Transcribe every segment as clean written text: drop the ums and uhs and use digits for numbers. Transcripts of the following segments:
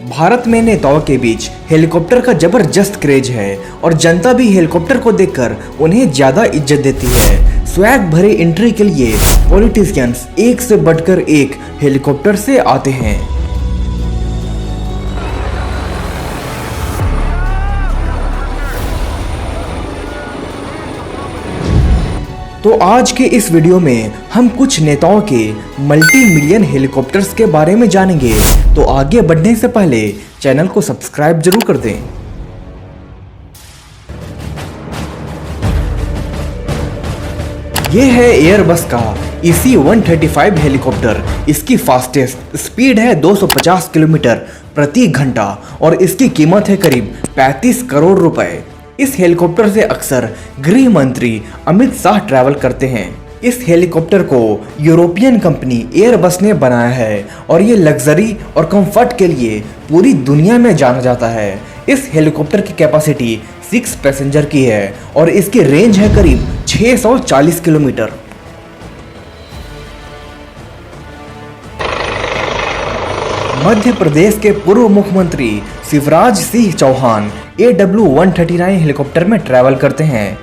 भारत में नेताओं के बीच हेलीकॉप्टर का जबरदस्त क्रेज है और जनता भी हेलीकॉप्टर को देखकर उन्हें ज्यादा इज्जत देती है। स्वैग भरे एंट्री के लिए पॉलिटिशियंस एक से बढ़कर एक हेलीकॉप्टर से आते हैं। तो आज के इस वीडियो में हम कुछ नेताओं के मल्टी मिलियन हेलीकॉप्टर्स के बारे में जानेंगे। तो आगे बढ़ने से पहले चैनल को सब्सक्राइब जरूर कर दें। यह है एयरबस का EC-135 हेलीकॉप्टर। इसकी फास्टेस्ट स्पीड है 250 किलोमीटर प्रति घंटा और इसकी कीमत है करीब 35 करोड़ रुपए। इस हेलीकॉप्टर से अक्सर गृह मंत्री अमित शाह ट्रैवल करते हैं। इस हेलीकॉप्टर को यूरोपियन कंपनी एयरबस ने बनाया है और ये लग्जरी और कंफर्ट के लिए पूरी दुनिया में जाना जाता है। इस हेलीकॉप्टर की कैपेसिटी 6 पैसेंजर की है और इसकी रेंज है करीब 640 किलोमीटर। मध्य प्रदेश के पूर्व मुख्यमंत्री शिवराज सिंह चौहान AW-139 हेलीकॉप्टर में ट्रैवल करते हैं।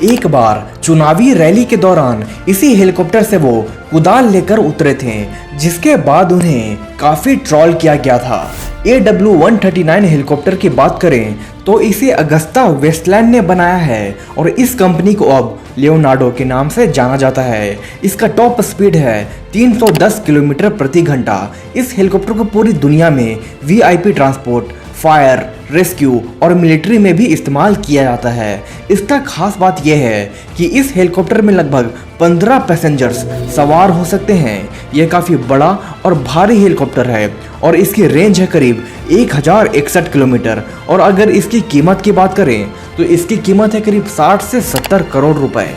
एक बार चुनावी रैली के दौरान इसी हेलीकॉप्टर से वो कुदाल लेकर उतरे थे, जिसके बाद उन्हें काफी ट्रोल किया गया था। AW-139 हेलीकॉप्टर की बात करें तो इसे अगस्ता वेस्टलैंड ने बनाया है और इस कंपनी को अब लियोनार्डो के नाम से जाना जाता है। इसका टॉप स्पीड है 310 किलोमीटर प्रति घंटा। इस हेलीकॉप्टर को पूरी दुनिया में VIP ट्रांसपोर्ट, फायर, रेस्क्यू और मिलिट्री में भी इस्तेमाल किया जाता है। इसका खास बात यह है कि इस हेलीकॉप्टर में लगभग 15 पैसेंजर्स सवार हो सकते हैं। यह काफ़ी बड़ा और भारी हेलीकॉप्टर है और इसकी रेंज है करीब 1061 किलोमीटर। और अगर इसकी कीमत की बात करें तो इसकी कीमत है करीब 60 से 70 करोड़ रुपए।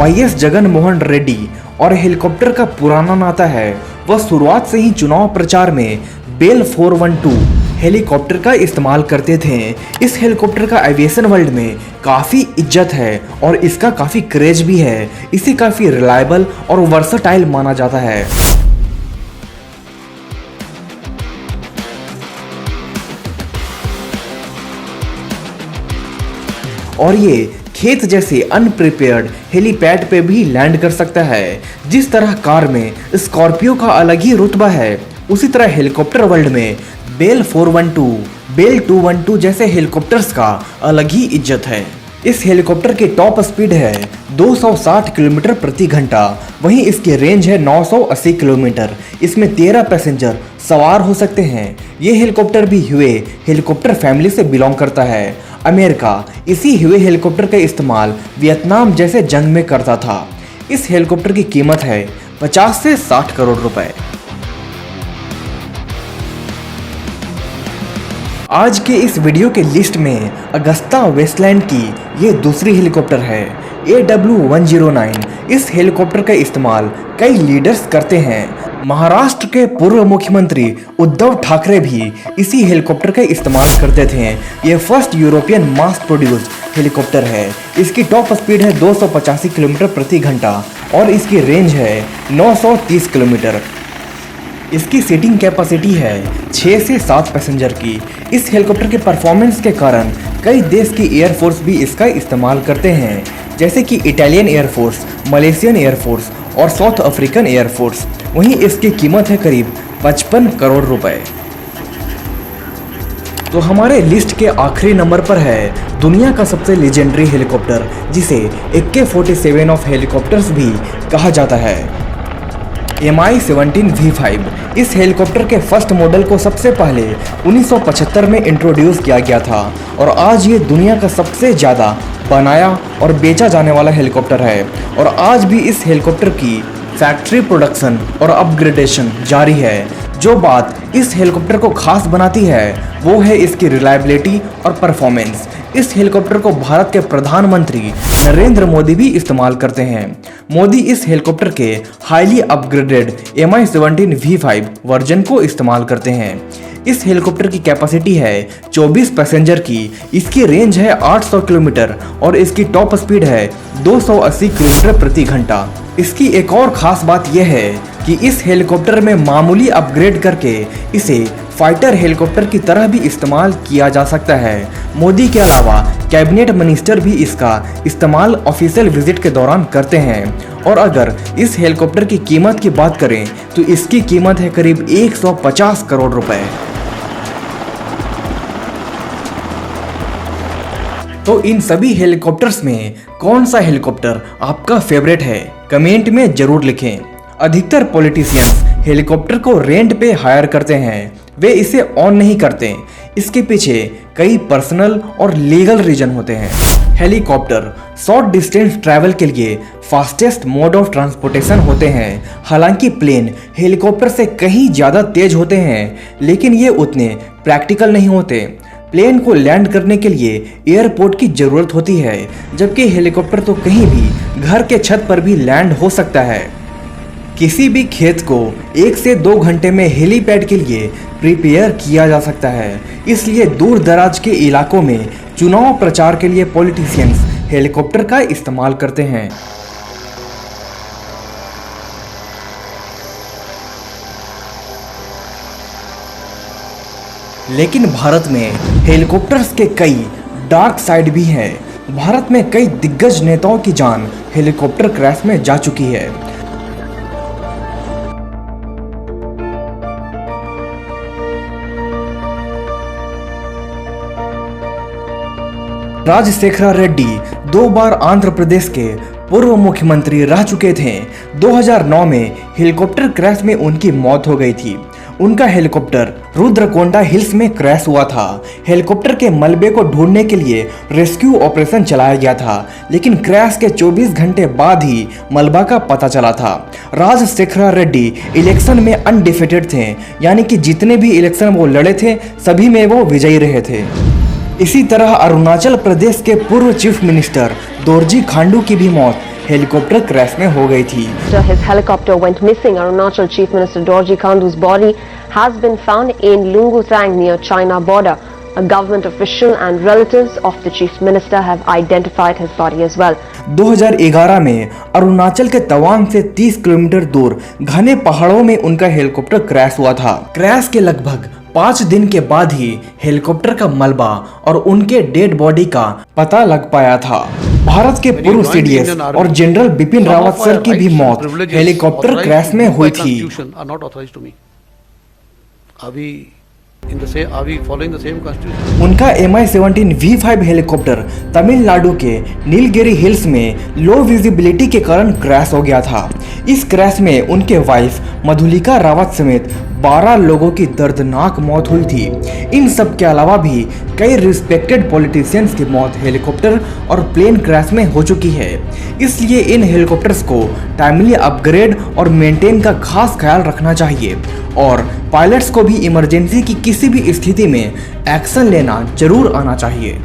YS जगन मोहन रेड्डी और हेलीकॉप्टर का पुराना नाता है। वह शुरुआत से ही चुनाव प्रचार में बेल 412 हेलीकॉप्टर का इस्तेमाल करते थे। इस हेलीकॉप्टर का एविएशन वर्ल्ड में काफ़ी इज्जत है और इसका काफ़ी क्रेज भी है। इसे काफ़ी रिलायबल और वर्सटाइल माना जाता है। और ये खेत जैसे अनप्रिपेयर्ड हेलीपैड पे भी लैंड कर सकता है। जिस तरह कार में स्कॉर्पियो का अलग ही रुतबा है, उसी तरह हेलीकॉप्टर वर्ल्ड में बेल 412, बेल 212 जैसे हेलीकॉप्टर्स का अलग ही इज्जत है। इस हेलीकॉप्टर की टॉप स्पीड है 260 किलोमीटर प्रति घंटा। वहीं इसकी रेंज है 980 किलोमीटर। इसमें 13 पैसेंजर सवार हो सकते हैं। ये हेलीकॉप्टर भी ह्यूए हेलीकॉप्टर फैमिली से बिलोंग करता है। अमेरिका इसी ह्यूए हेलीकॉप्टर का इस्तेमाल वियतनाम जैसे जंग में करता था। इस हेलीकॉप्टर की कीमत है 50 से 60 करोड़ रुपए। आज के इस वीडियो के लिस्ट में अगस्ता वेस्टलैंड की ये दूसरी हेलीकॉप्टर है, AW-109। इस हेलीकॉप्टर का इस्तेमाल कई लीडर्स करते हैं। महाराष्ट्र के पूर्व मुख्यमंत्री उद्धव ठाकरे भी इसी हेलीकॉप्टर का इस्तेमाल करते थे। ये फर्स्ट यूरोपियन मास प्रोड्यूस हेलीकॉप्टर है। इसकी टॉप स्पीड है 285 किलोमीटर प्रति घंटा और इसकी रेंज है 930 किलोमीटर। इसकी सीटिंग कैपेसिटी है 6 से 7 पैसेंजर की। इस हेलीकॉप्टर के परफॉर्मेंस के कारण कई देश की एयरफोर्स भी इसका इस्तेमाल करते हैं, जैसे कि इटालियन एयरफोर्स, मलेशियन एयरफोर्स और साउथ अफ्रीकन एयरफोर्स। वहीं इसकी कीमत है करीब 55 करोड़ रुपए। तो हमारे लिस्ट के आखिरी नंबर पर है दुनिया का सबसे लेजेंडरी हेलीकॉप्टर, जिसे AK-47 ऑफ हेलीकॉप्टर्स भी कहा जाता है, Mi-17 V5। इस हेलीकॉप्टर के फर्स्ट मॉडल को सबसे पहले 1975 में इंट्रोड्यूस किया गया था और आज ये दुनिया का सबसे ज़्यादा बनाया और बेचा जाने वाला हेलीकॉप्टर है। और आज भी इस हेलीकॉप्टर की फैक्ट्री प्रोडक्शन और अपग्रेडेशन जारी है। जो बात इस हेलीकॉप्टर को खास बनाती है वो है इसकी रिलायबिलिटी और परफॉर्मेंस। इस हेलीकॉप्टर को भारत के प्रधानमंत्री नरेंद्र मोदी भी इस्तेमाल करते हैं। मोदी इस हेलीकॉप्टर के highly upgraded Mi-17 V5 version को इस्तेमाल करते हैं। इस हेलीकॉप्टर की कैपेसिटी है 24 पैसेंजर की, इसकी रेंज है 800 किलोमीटर और इसकी टॉप स्पीड है 280 किलोमीटर प्रति घंटा। इसकी एक और खास बात यह है कि इस हेलीकॉप्टर में मामूली अपग्रेड करके इसे फाइटर हेलीकॉप्टर की तरह भी इस्तेमाल किया जा सकता है। मोदी के अलावा कैबिनेट मिनिस्टर भी इसका इस्तेमाल ऑफिशियल विजिट के दौरान करते हैं। और अगर इस हेलीकॉप्टर की कीमत की बात करें तो इसकी कीमत है करीब 150 करोड़ रुपए। तो इन सभी हेलीकॉप्टर्स में कौन सा हेलीकॉप्टर आपका फेवरेट है, कमेंट में जरूर लिखें। अधिकतर पॉलिटिशियंस हेलीकॉप्टर को रेंट पे हायर करते हैं, वे इसे ऑन नहीं करते। इसके पीछे कई पर्सनल और लीगल रीजन होते हैं। हेलीकॉप्टर शॉर्ट डिस्टेंस ट्रैवल के लिए फास्टेस्ट मोड ऑफ ट्रांसपोर्टेशन होते हैं। हालांकि प्लेन हेलीकॉप्टर से कहीं ज़्यादा तेज होते हैं, लेकिन ये उतने प्रैक्टिकल नहीं होते। प्लेन को लैंड करने के लिए एयरपोर्ट की ज़रूरत होती है, जबकि हेलीकॉप्टर तो कहीं भी घर के छत पर भी लैंड हो सकता है। किसी भी खेत को 1 से 2 घंटे में हेलीपैड के लिए प्रिपेयर किया जा सकता है। इसलिए दूर दराज के इलाकों में चुनाव प्रचार के लिए पॉलिटिशियंस हेलीकॉप्टर का इस्तेमाल करते हैं। लेकिन भारत में हेलीकॉप्टर्स के कई डार्क साइड भी हैं। भारत में कई दिग्गज नेताओं की जान हेलीकॉप्टर क्रैश में जा चुकी है। राजशेखर रेड्डी 2 बार आंध्र प्रदेश के पूर्व मुख्यमंत्री रह चुके थे। 2009 में हेलीकॉप्टर क्रैश में उनकी मौत हो गई थी। उनका हेलीकॉप्टर रुद्रकोंडा हिल्स में क्रैश हुआ था। हेलीकॉप्टर के मलबे को ढूंढने के लिए रेस्क्यू ऑपरेशन चलाया गया था, लेकिन क्रैश के 24 घंटे बाद ही मलबा का पता चला था। राजशेखर रेड्डी इलेक्शन में अनडिफिटेड थे, यानी कि जितने भी इलेक्शन वो लड़े थे सभी में वो विजयी रहे थे। इसी तरह अरुणाचल प्रदेश के पूर्व चीफ मिनिस्टर दोरजी खांडू की भी मौत हेलीकॉप्टर क्रैश में हो गई थी। His helicopter went missing. Arunachal Chief Minister Dorji Khandu's body has been found in Lunguthang near China border. A government official and relatives of the chief minister have identified his body as well. 2011 में अरुणाचल के तवांग से 30 kilometre दूर घने पहाड़ों में उनका helicopter crash हुआ था। क्रैश के लगभग 5 दिन के बाद ही हेलीकॉप्टर का मलबा और उनके डेड बॉडी का पता लग पाया था। भारत के पूर्व सीडीएस और जनरल बिपिन रावत सर की भी मौत हेलीकॉप्टर क्रैश में हुई थी। उनका MI-17 V5 हेलीकॉप्टर तमिलनाडु के नीलगिरी हिल्स में लो विजिबिलिटी के कारण क्रैश हो गया था। इस क्रैश में उनके वाइफ मधुलिका रावत समेत 12 लोगों की दर्दनाक मौत हुई थी। इन सब के अलावा भी कई रिस्पेक्टेड पॉलिटिशियंस की मौत हेलीकॉप्टर और प्लेन क्रैश में हो चुकी है। इसलिए इन हेलीकॉप्टर्स को टाइमली अपग्रेड और मेंटेन का खास ख्याल रखना चाहिए और पायलट्स को भी इमरजेंसी की किसी भी स्थिति में एक्शन लेना जरूर आना चाहिए।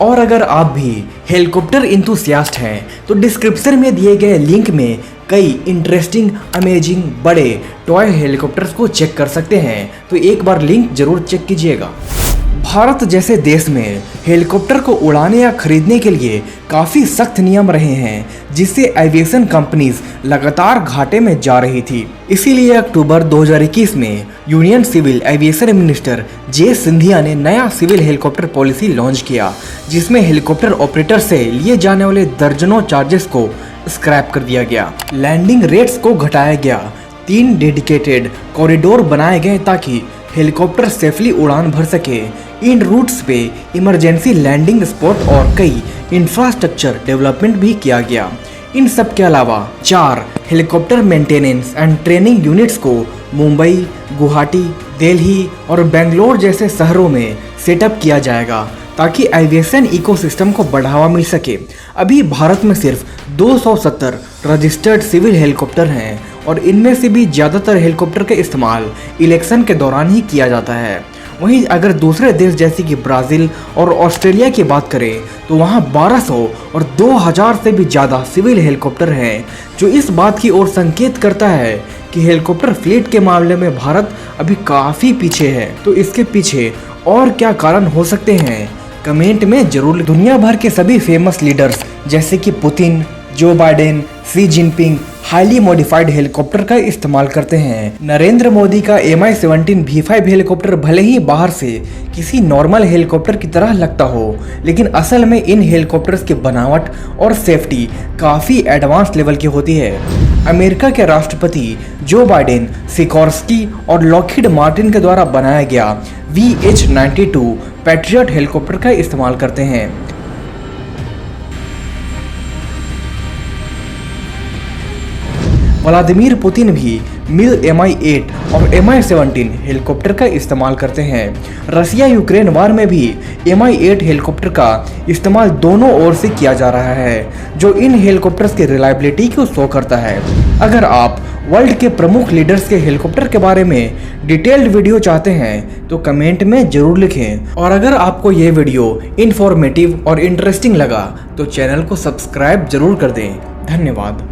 और अगर आप भी हेलीकॉप्टर इंथुसियास्ट हैं तो डिस्क्रिप्शन में दिए गए लिंक में कई इंटरेस्टिंग, अमेजिंग, बड़े टॉय हेलीकॉप्टर्स को चेक कर सकते हैं, तो एक बार लिंक जरूर चेक कीजिएगा। भारत जैसे देश में हेलीकॉप्टर को उड़ाने या खरीदने के लिए काफ़ी सख्त नियम रहे हैं, जिससे एविएशन कंपनीज लगातार घाटे में जा रही थी। इसीलिए अक्टूबर 2021 में यूनियन सिविल एविएशन मिनिस्टर जे सिंधिया ने नया सिविल हेलीकॉप्टर पॉलिसी लॉन्च किया, जिसमें हेलीकॉप्टर ऑपरेटर से लिए जाने वाले दर्जनों चार्जेस को स्क्रैप कर दिया गया। लैंडिंग रेट्स को घटाया गया। 3 डेडिकेटेड कॉरिडोर बनाए गए ताकि हेलीकॉप्टर सेफली उड़ान भर सके। इन रूट्स पे इमरजेंसी लैंडिंग स्पॉट और कई इंफ्रास्ट्रक्चर डेवलपमेंट भी किया गया। इन सब के अलावा 4 helicopter maintenance and training units को मुंबई, गुवाहाटी, दिल्ली और बेंगलोर जैसे शहरों में सेटअप किया जाएगा ताकि एविएशन इकोसिस्टम को बढ़ावा मिल सके। अभी भारत में सिर्फ 270 रजिस्टर्ड सिविल हेलीकॉप्टर हैं और इनमें से भी ज़्यादातर हेलीकॉप्टर का इस्तेमाल इलेक्शन के दौरान ही किया जाता है। वहीं अगर दूसरे देश जैसे कि ब्राज़ील और ऑस्ट्रेलिया की बात करें तो वहां 1200 और 2000 से भी ज़्यादा सिविल हेलीकॉप्टर हैं, जो इस बात की ओर संकेत करता है कि हेलीकॉप्टर फ्लीट के मामले में भारत अभी काफ़ी पीछे है। तो इसके पीछे और क्या कारण हो सकते हैं, कमेंट में जरूर। दुनिया भर के सभी फेमस लीडर्स जैसे कि Putin, Joe Biden, Xi Jinping highly modified helicopter का इस्तेमाल करते हैं। नरेंद्र मोदी का Mi-17 V5 हेलीकॉप्टर भले ही बाहर से किसी नॉर्मल हेलीकॉप्टर की तरह लगता हो, लेकिन असल में इन हेलीकॉप्टर्स की बनावट और सेफ्टी काफ़ी एडवांस लेवल की होती है। अमेरिका के राष्ट्रपति जो बाइडेन सिकोर्स्की और लॉकहीड मार्टिन के द्वारा बनाया गया VH-92 पैट्रियट हेलीकॉप्टर का इस्तेमाल करते हैं। व्लादिमीर पुतिन भी मिल Mi-8 और Mi-17 हेलीकॉप्टर का इस्तेमाल करते हैं। रसिया यूक्रेन वार में भी Mi-8 हेलीकॉप्टर का इस्तेमाल दोनों ओर से किया जा रहा है, जो इन हेलीकॉप्टर्स की रिलायबिलिटी को शो करता है। अगर आप वर्ल्ड के प्रमुख लीडर्स के हेलीकॉप्टर के बारे में डिटेल्ड वीडियो चाहते हैं तो कमेंट में जरूर लिखें। और अगर आपको ये वीडियो इन्फॉर्मेटिव और इंटरेस्टिंग लगा तो चैनल को सब्सक्राइब जरूर कर दें। धन्यवाद।